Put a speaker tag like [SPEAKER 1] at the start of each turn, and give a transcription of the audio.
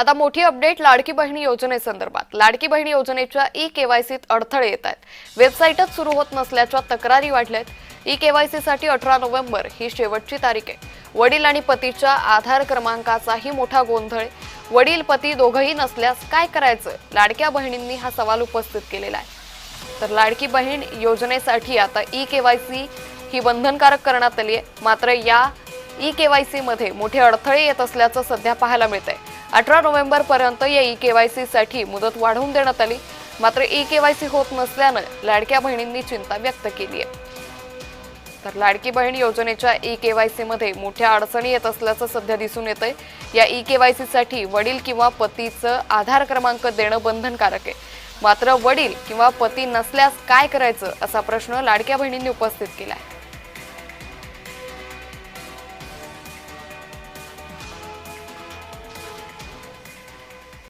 [SPEAKER 1] आता मोठी अपडेट लाडकी बहिणी योजनेसंदर्भात। लाडकी बहिणी योजनेच्या ई-केवायसीत अडथळे येत आहेत। वेबसाईटच सुरू होत नसल्याच्या तक्रारी वाढल्यात। ई-केवायसी साठी 18 नोव्हेंबर ही शेवटची तारीख आहे। वडील आणि पतीच्या आधार क्रमांकाचाही मोठा गोंधळ। वडील पती दोघंही नसल्यास काय करायचं? लाडक्या बहिणींनी हा सवाल उपस्थित केलेला आहे। तर लाडकी बहीण योजनेसाठी आता ई-केवायसी ही बंधनकारक करण्यात आली आहे। मात्र या ई-केवायसी मध्ये मोठे अडथळे येत असल्याचं सध्या पाहायला मिळतंय। 18 नोव्हेंबर पर्यंत या ई-केवायसी साठी मुदत वाढवून देण्यात आली। मात्र ई-केवायसी होत नसल्याने लाडक्या बहिणींनी चिंता व्यक्त केली आहे। तर लाडकी बहीण योजनेच्या ई-केवायसी मध्ये मोठ्या अडचणी येत असल्याचं सध्या दिसून येतंय। या ई-केवायसी साठी वडील किंवा पतीचं आधार क्रमांक देणं बंधनकारक आहे। मात्र वडील किंवा पती नसल्यास काय करायचं असा प्रश्न लाडक्या बहिणींनी उपस्थित केला आहे।